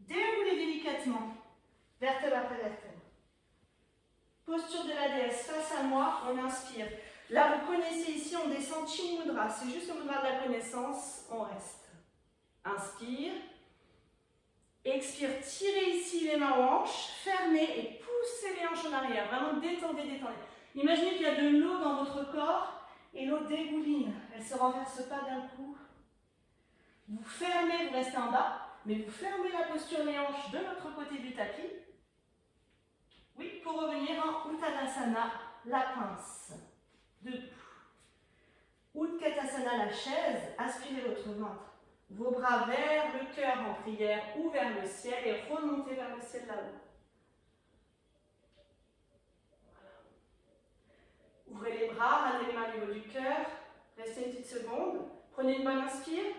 Déroulez délicatement. Vertèbre après vertèbre. Posture de la déesse face à moi, on inspire. Là, vous connaissez ici, on descend Chin Mudra. C'est juste le mudra de la connaissance, on reste. Inspire. Expire, tirez ici les mains aux hanches. Fermez et poussez les hanches en arrière. Vraiment détendez, détendez. Imaginez qu'il y a de l'eau dans votre corps et l'eau dégouline. Elle ne se renverse pas d'un coup. Vous fermez, vous restez en bas, mais vous fermez la posture les hanches de l'autre côté du tapis. Oui, pour revenir en Uttanasana, la pince. Debout. Utkatasana, la chaise. Aspirez votre ventre. Vos bras vers le cœur en prière ou vers le ciel et remontez vers le ciel là-haut. Ouvrez les bras, ramenez les mains au niveau du cœur. Restez une petite seconde. Prenez une bonne inspire.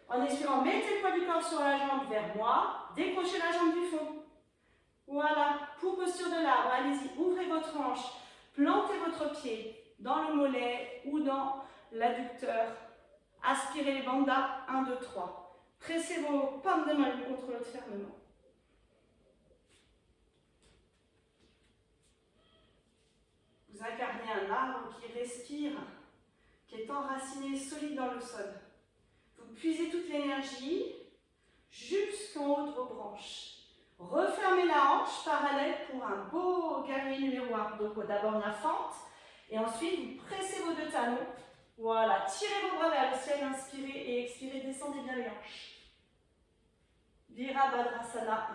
En expirant, mettez le poids du corps sur la jambe vers moi. Décrochez la jambe du fond. Voilà. Pour posture de l'arbre, allez-y. Ouvrez votre hanche. Plantez votre pied dans le mollet ou dans l'adducteur. Aspirez les bandhas. 1, 2, 3. Pressez vos paumes de main l'une contre l'autre fermement. Vous incarnez un arbre qui respire, qui est enraciné, solide dans le sol. Vous puisez toute l'énergie jusqu'en haut de vos branches. Refermez la hanche parallèle pour un beau guerrier numéro 1. Donc d'abord la fente et ensuite vous pressez vos deux talons. Voilà, tirez vos bras vers le ciel, inspirez et expirez, descendez bien les hanches. Virabhadrasana.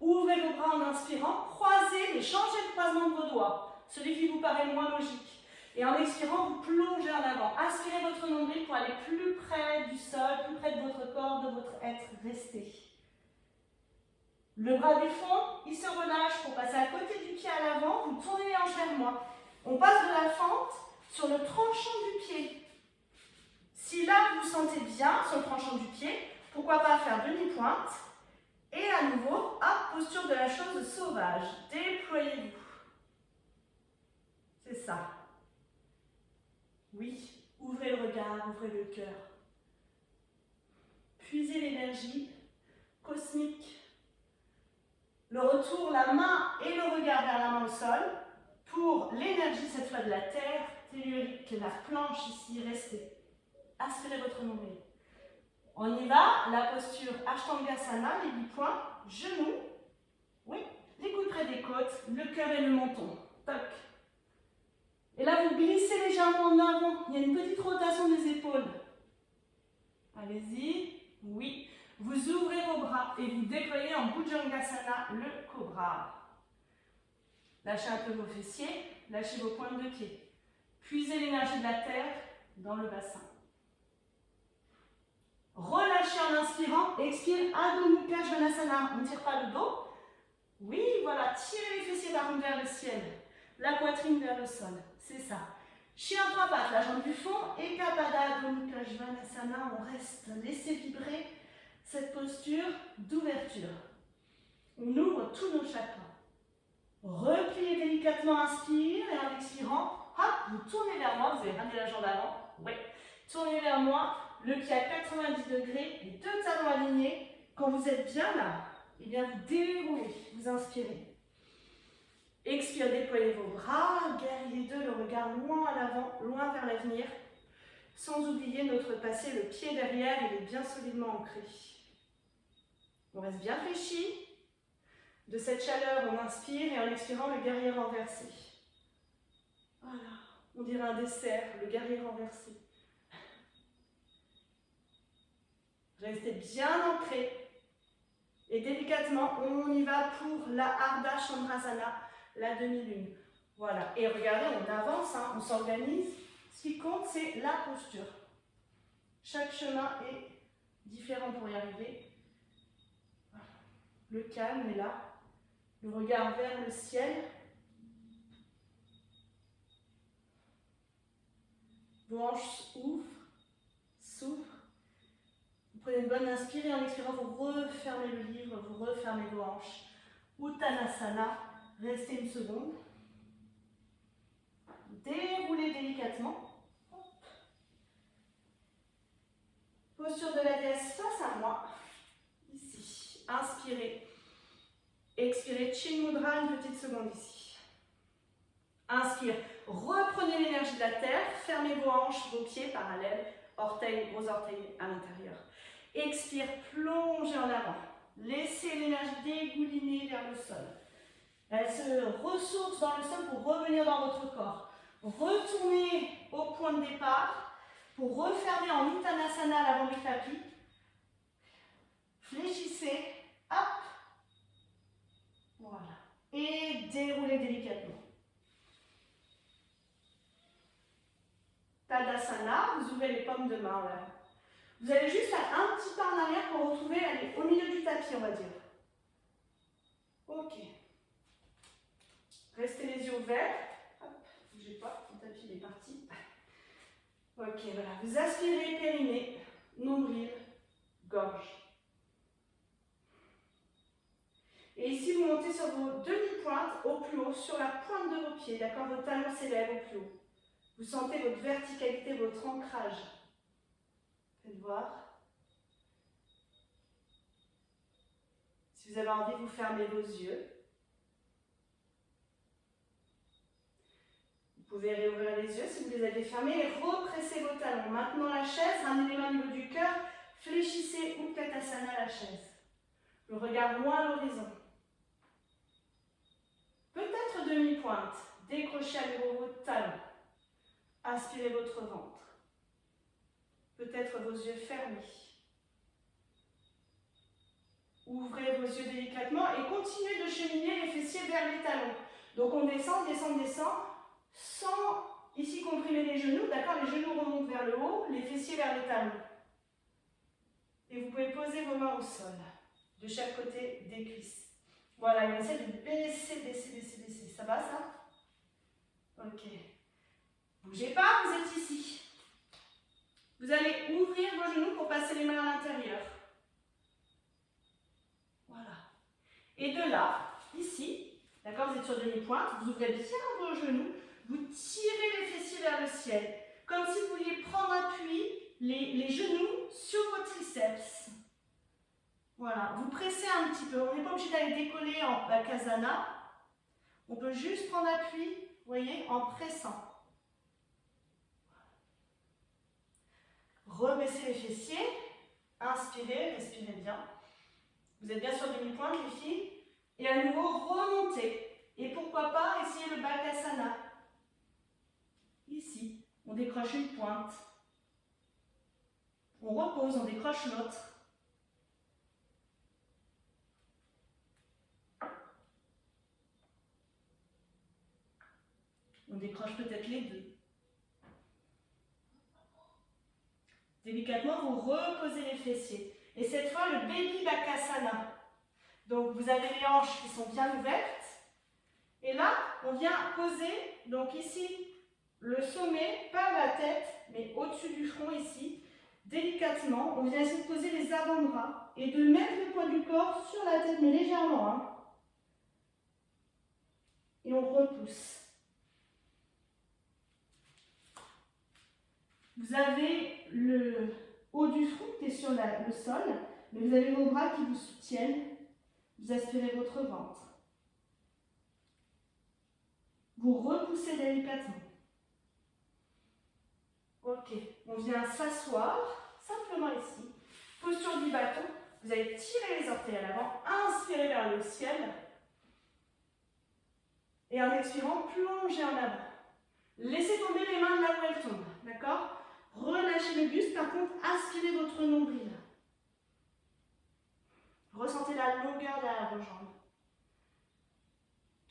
Ouvrez vos bras en inspirant, croisez et changez le croisement de vos doigts. Celui qui vous paraît moins logique. Et en expirant, vous plongez en avant. Aspirez votre nombril pour aller plus près du sol, plus près de votre corps, de votre être. Restez. Le bras du fond, il se relâche pour passer à côté du pied à l'avant. Vous tournez les hanches vers moi. On passe de la fente sur le tranchant du pied. Si là, vous vous sentez bien sur le tranchant du pied, pourquoi pas faire demi-pointe. Et à nouveau, hop, posture de la chose sauvage. Déployez-vous. C'est ça. Oui, ouvrez le regard, ouvrez le cœur. Puisez l'énergie cosmique. Le retour, la main et le regard vers la main au sol. Pour l'énergie, cette fois de la terre, tellurique, la planche ici, restez. Aspirez votre nombril. On y va, la posture Ashtangasana, les 8 points, genoux. Oui, les coudes près des côtes, le cœur et le menton. Toc. Et là, vous glissez légèrement en avant. Il y a une petite rotation des épaules. Allez-y. Oui. Vous ouvrez vos bras et vous déployez en Bhujangasana, le cobra. Lâchez un peu vos fessiers. Lâchez vos pointes de pied. Puisez l'énergie de la terre dans le bassin. Relâchez en inspirant. Expire. Adho Mukha Svanasana. On ne tire pas le dos. Oui, voilà. Tirez les fessiers par vers le ciel. La poitrine vers le sol. C'est ça. Chien à 3 pattes, la jambe du fond. Et Kapada Adho Mukha Svanasana. On reste. Laissez vibrer cette posture d'ouverture. On ouvre tous nos chakras. Repliez délicatement, inspire. Et en expirant, hop, vous tournez vers moi. Vous allez ramener la jambe avant. Oui. Tournez vers moi. Le pied à 90 degrés, les deux talons alignés. Quand vous êtes bien là, eh bien vous déroulez, vous inspirez. Expire, déployez vos bras, guerrier 2, le regard loin à l'avant, loin vers l'avenir. Sans oublier notre passé, le pied derrière, il est bien solidement ancré. On reste bien fléchi. De cette chaleur, on inspire et en expirant, le guerrier renversé. Voilà, on dirait un dessert, le guerrier renversé. Restez bien ancré. Et délicatement, on y va pour la Ardha Chandrasana, la demi-lune. Voilà. Et regardez, on avance, hein, on s'organise. Ce qui compte, c'est la posture. Chaque chemin est différent pour y arriver. Voilà. Le calme est là. Le regard vers le ciel. Vos hanches ouvrent, s'ouvrent. Vous prenez une bonne inspire et en expirant, vous refermez le livre, vous refermez vos hanches. Uttanasana, restez une seconde. Déroulez délicatement. Posture de la déesse face à moi. Ici. Inspirez. Expirez. Chin Mudra, une petite seconde ici. Inspire. Reprenez l'énergie de la terre. Fermez vos hanches, vos pieds parallèles. Orteils, gros orteils à l'intérieur. Expire. Plongez en avant. Laissez l'énergie dégouliner vers le sol. Elle se ressource dans le sol pour revenir dans votre corps. Retournez au point de départ pour refermer en Uttanasana à l'avant du tapis. Fléchissez. Hop. Voilà. Et déroulez délicatement. Tadasana, vous ouvrez les paumes de main là. Vous allez juste faire un petit pas en arrière pour retrouver, allez, au milieu du tapis, on va dire. Ok. Restez les yeux ouverts. Hop, bougez pas, le tapis est parti. Ok, voilà. Vous aspirez, périnée, nombril, gorge. Et ici, vous montez sur vos demi-pointes au plus haut, sur la pointe de vos pieds, d'accord? Vos talons s'élèvent au plus haut. Vous sentez votre verticalité, votre ancrage. Faites voir. Si vous avez envie, vous fermez vos yeux. Vous pouvez réouvrir les yeux si vous les avez fermés et repressez vos talons. Maintenant la chaise, ramenez les mains au niveau du cœur, fléchissez Utkatasana la chaise. Le regard loin à l'horizon. Peut-être demi-pointe, décrochez à nouveau vos talons. Inspirez votre ventre. Peut-être vos yeux fermés. Ouvrez vos yeux délicatement et continuez de cheminer les fessiers vers les talons. Donc on descend, descend, descend, sans ici comprimer les genoux, d'accord? Les genoux remontent vers le haut, les fessiers vers les talons. Et vous pouvez poser vos mains au sol, de chaque côté des cuisses. Voilà, et on essaie de baisser, baisser, baisser, baisser. Ça va ça? Ok. Bougez pas, vous êtes ici. Vous allez ouvrir vos genoux pour passer les mains à l'intérieur. Voilà. Et de là, ici, d'accord, vous êtes sur demi-pointe, vous ouvrez bien vos genoux, vous tirez les fessiers vers le ciel, comme si vous vouliez prendre appui, les genoux sur vos triceps. Voilà, vous pressez un petit peu, on n'est pas obligé d'aller décoller en Bakasana, on peut juste prendre appui, vous voyez, en pressant. Rebaissez les fessiers, inspirez, respirez bien. Vous êtes bien sur demi-pointe les filles. Et à nouveau, remontez. Et pourquoi pas essayer le Bakasana. Ici, on décroche une pointe. On repose, on décroche l'autre. On décroche peut-être les deux. Délicatement, vous reposez les fessiers. Et cette fois, le Baby Bakasana. Donc, vous avez les hanches qui sont bien ouvertes. Et là, on vient poser, donc ici, le sommet, pas la tête, mais au-dessus du front ici. Délicatement, on vient essayer de poser les avant-bras et de mettre le poids du corps sur la tête, mais légèrement. Hein. Et on repousse. Vous avez le haut du front qui est sur le sol, mais vous avez vos bras qui vous soutiennent. Vous aspirez votre ventre. Vous repoussez délicatement. Ok, on vient s'asseoir, simplement ici. Posture du bâton. Vous allez tirer les orteils à l'avant, inspirer vers le ciel. Et en expirant, plongez en avant. Laissez tomber les mains là où elles tombent, d'accord? Relâchez le buste, par contre, aspirez votre nombril. Ressentez la longueur derrière vos jambes.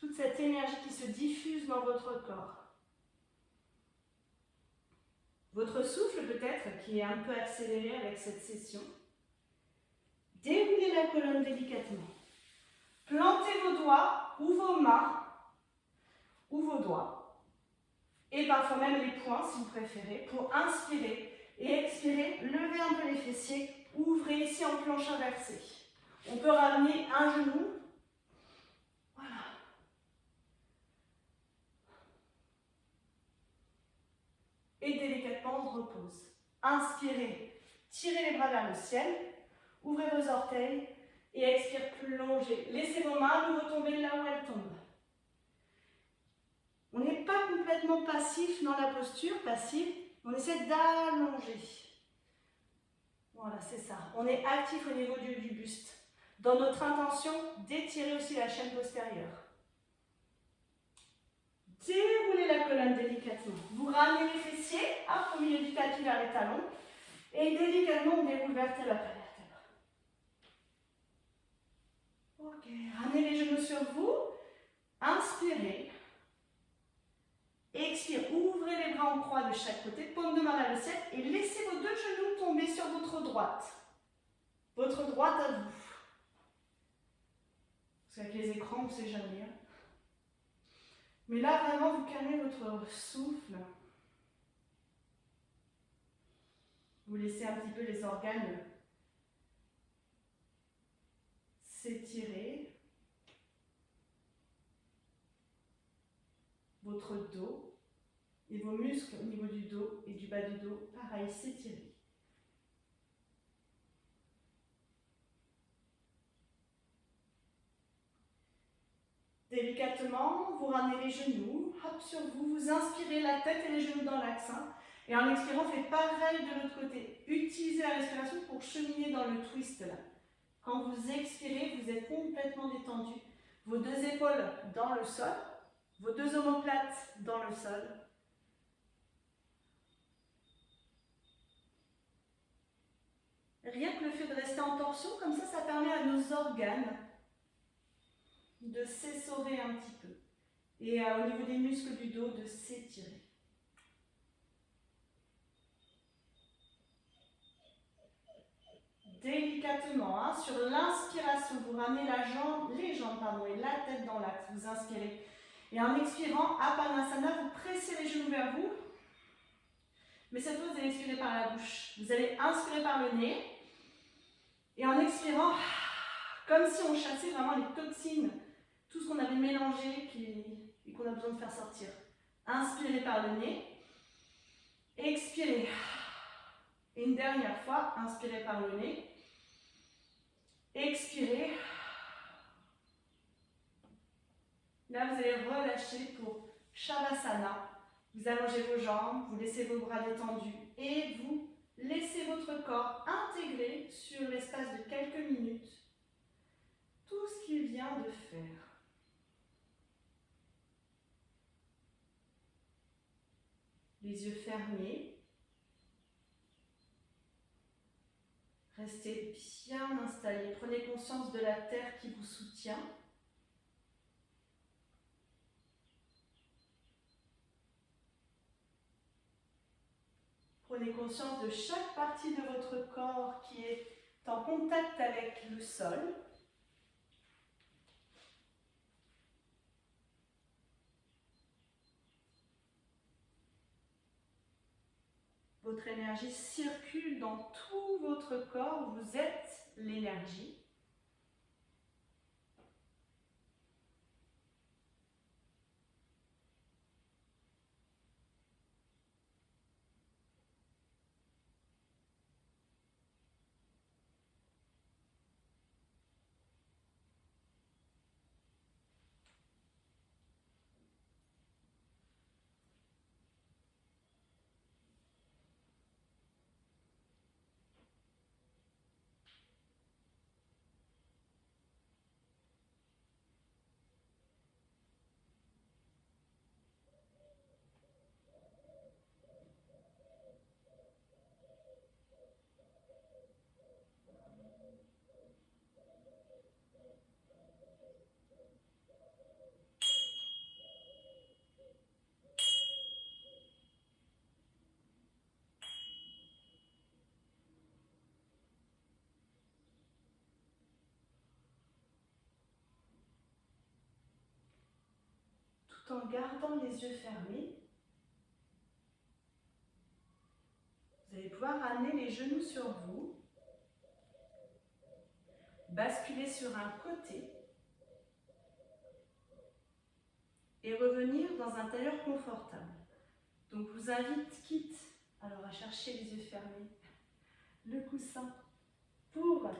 toute cette énergie qui se diffuse dans votre corps. Votre souffle peut-être qui est un peu accéléré avec cette session. Déroulez la colonne délicatement. Plantez vos doigts ou vos mains ou vos doigts. Et parfois même les poings si vous préférez pour inspirer et expirer. Levez un peu les fessiers. Ouvrez ici en planche inversée. On peut ramener un genou. Voilà. Et délicatement, on repose. Inspirez, tirez les bras vers le ciel, ouvrez vos orteils et expire, plongez. Laissez vos mains à nouveau tomber là où elles tombent. On n'est pas complètement passif dans la posture, passive, on essaie d'allonger. Voilà, c'est ça. On est actif au niveau du buste. Dans notre intention, d'étirer aussi la chaîne postérieure. Déroulez la colonne délicatement. Vous ramenez les fessiers, au milieu du tapis vers les talons. Et délicatement, on déroule vertèbre après vertèbre. Ok, ramenez les genoux sur vous. Inspirez. Expire, ouvrez les bras en croix de chaque côté, paume de main vers le ciel. Et laissez vos deux genoux tomber sur votre droite. Votre droite à vous. Parce qu'avec les écrans, on ne sait jamais. Mais là, vraiment, vous calmez votre souffle. Vous laissez un petit peu les organes s'étirer. Votre dos et vos muscles au niveau du dos et du bas du dos, pareil, s'étirer. Délicatement, vous ramenez les genoux, hop, sur vous, vous inspirez la tête et les genoux dans l'axe. Et en expirant, faites pareil de l'autre côté. Utilisez la respiration pour cheminer dans le twist là. Quand vous expirez, vous êtes complètement détendu. Vos deux épaules dans le sol, vos deux omoplates dans le sol. Rien que le fait de rester en torsion, comme ça permet à nos organes de s'essorer un petit peu. Et au niveau des muscles du dos, de s'étirer. Délicatement, sur l'inspiration, vous ramenez les jambes et la tête dans l'axe. Vous inspirez. Et en expirant, Apanasana, vous pressez les genoux vers vous. Mais cette fois, vous allez expirer par la bouche. Vous allez inspirer par le nez. Et en expirant, comme si on chassait vraiment les toxines, tout ce qu'on avait mélangé et qu'on a besoin de faire sortir. Inspirez par le nez. Expirez. Et une dernière fois, inspirez par le nez. Expirez. Là, vous allez relâcher pour Shavasana. Vous allongez vos jambes, vous laissez vos bras détendus et vous laissez votre corps intégrer sur l'espace de quelques minutes tout ce qu'il vient de faire. Les yeux fermés. Restez bien installés. Prenez conscience de la terre qui vous soutient. Prenez conscience de chaque partie de votre corps qui est en contact avec le sol. Votre énergie circule dans tout votre corps. Vous êtes l'énergie. tout en gardant les yeux fermés. Vous allez pouvoir ramener les genoux sur vous, basculer sur un côté et revenir dans un tailleur confortable. Donc, je vous invite, quitte alors à chercher les yeux fermés, le coussin, pour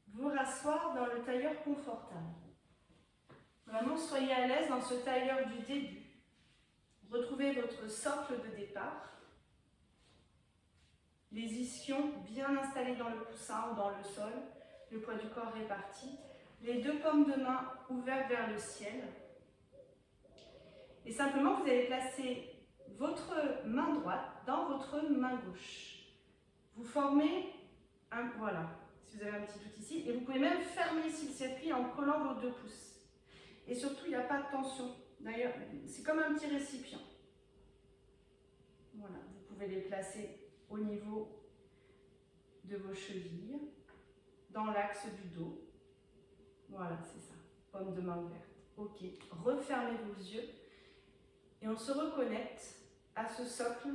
vous rasseoir dans le tailleur confortable. Vraiment, soyez à l'aise dans ce tailleur du début. Retrouvez votre socle de départ. Les ischions bien installés dans le coussin ou dans le sol, le poids du corps réparti. Les deux paumes de main ouvertes vers le ciel. Et simplement, vous allez placer votre main droite dans votre main gauche. Vous formez un, voilà, si vous avez un petit outil ici, et vous pouvez même fermer ici le circuit en collant vos deux pouces. Et surtout, il n'y a pas de tension. D'ailleurs, c'est comme un petit récipient. Voilà, vous pouvez les placer au niveau de vos chevilles, dans l'axe du dos. Voilà, c'est ça, paume de main ouverte. Ok, refermez vos yeux et on se reconnecte à ce socle.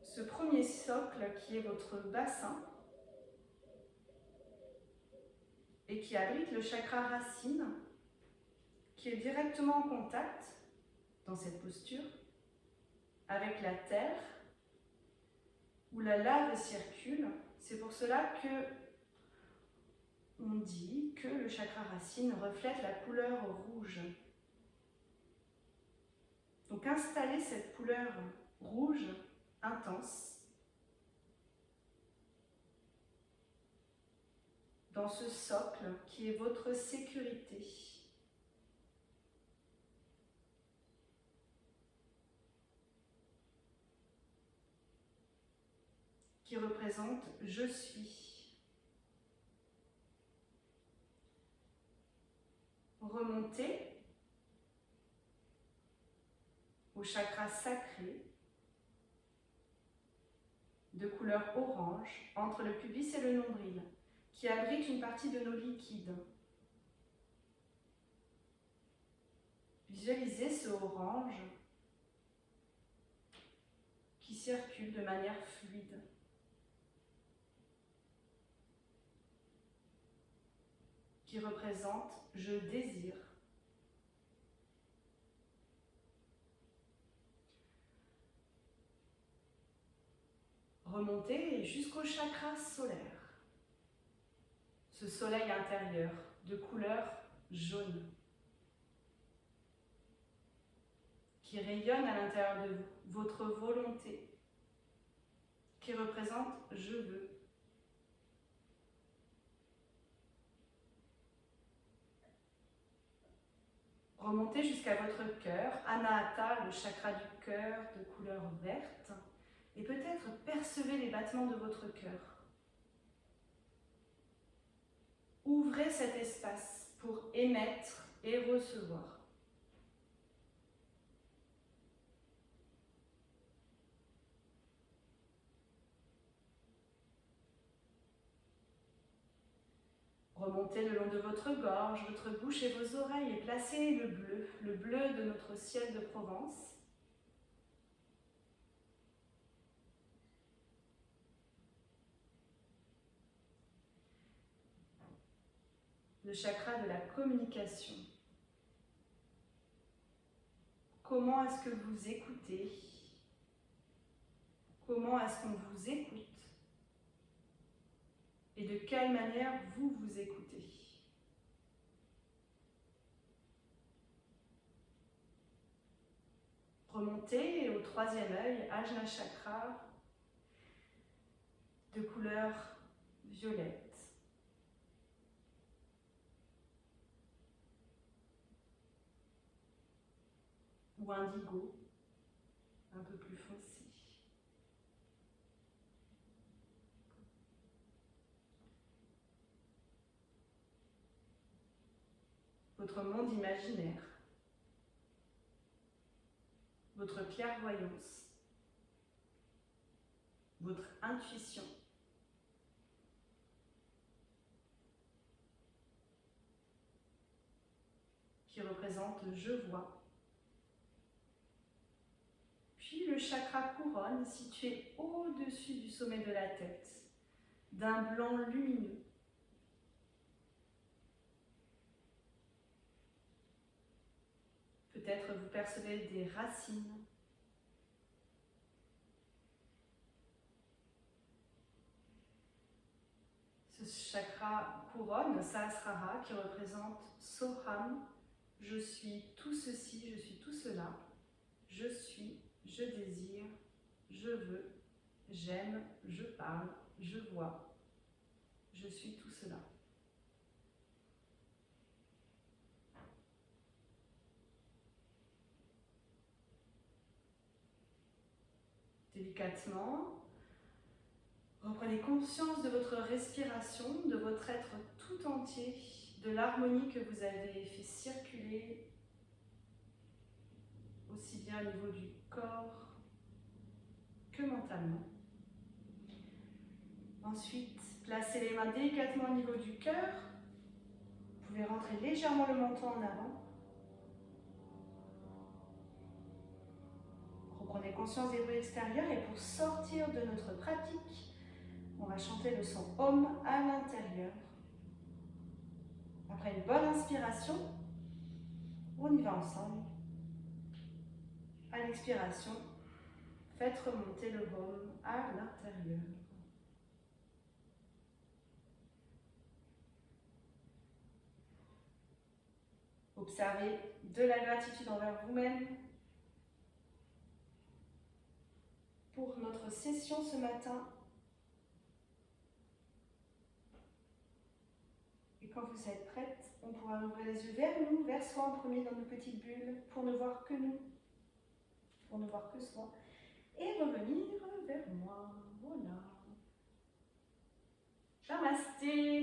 Ce premier socle qui est votre bassin et qui abrite le chakra racine, qui est directement en contact dans cette posture avec la terre où la lave circule. C'est pour cela que on dit que le chakra racine reflète la couleur rouge. Donc installez cette couleur rouge intense dans ce socle qui est votre sécurité. Qui représente « je suis ». Remontez au chakra sacré de couleur orange entre le pubis et le nombril, qui abrite une partie de nos liquides. Visualisez ce orange qui circule de manière fluide. Qui représente « je désire ». Remontez jusqu'au chakra solaire. Ce soleil intérieur de couleur jaune qui rayonne à l'intérieur de vous, votre volonté, qui représente « je veux ». Remontez jusqu'à votre cœur, Anahata, le chakra du cœur de couleur verte, et peut-être percevez les battements de votre cœur. Ouvrez cet espace pour émettre et recevoir. Remontez le long de votre gorge, votre bouche et vos oreilles et placez le bleu de notre ciel de Provence. Le chakra de la communication. Comment est-ce que vous écoutez? Comment est-ce qu'on vous écoute? Et de quelle manière vous vous écoutez? Remontez au troisième œil, Ajna Chakra, de couleur violette. Ou indigo, un peu plus foncé. Votre monde imaginaire, votre clairvoyance, votre intuition, qui représente je vois. Puis le chakra couronne situé au-dessus du sommet de la tête, d'un blanc lumineux. Peut-être vous percevez des racines. Ce chakra couronne, Sahasrara, qui représente Soham, je suis tout ceci, je suis tout cela, je suis, je désire, je veux, j'aime, je parle, je vois, je suis tout cela. Délicatement, reprenez conscience de votre respiration, de votre être tout entier, de l'harmonie que vous avez fait circuler aussi bien au niveau du corps que mentalement. Ensuite, placez les mains délicatement au niveau du cœur. Vous pouvez rentrer légèrement le menton en avant. Reprenez conscience des bruits extérieurs et pour sortir de notre pratique, on va chanter le son Om à l'intérieur. Après une bonne inspiration, on y va ensemble. À l'expiration, faites remonter le Om à l'intérieur. Observez de la gratitude envers vous-même pour notre session ce matin. Et quand vous êtes prête, on pourra ouvrir les yeux vers nous, vers soi en premier dans nos petites bulles, pour ne voir que nous, pour ne voir que soi, et revenir vers moi. Voilà. Namasté.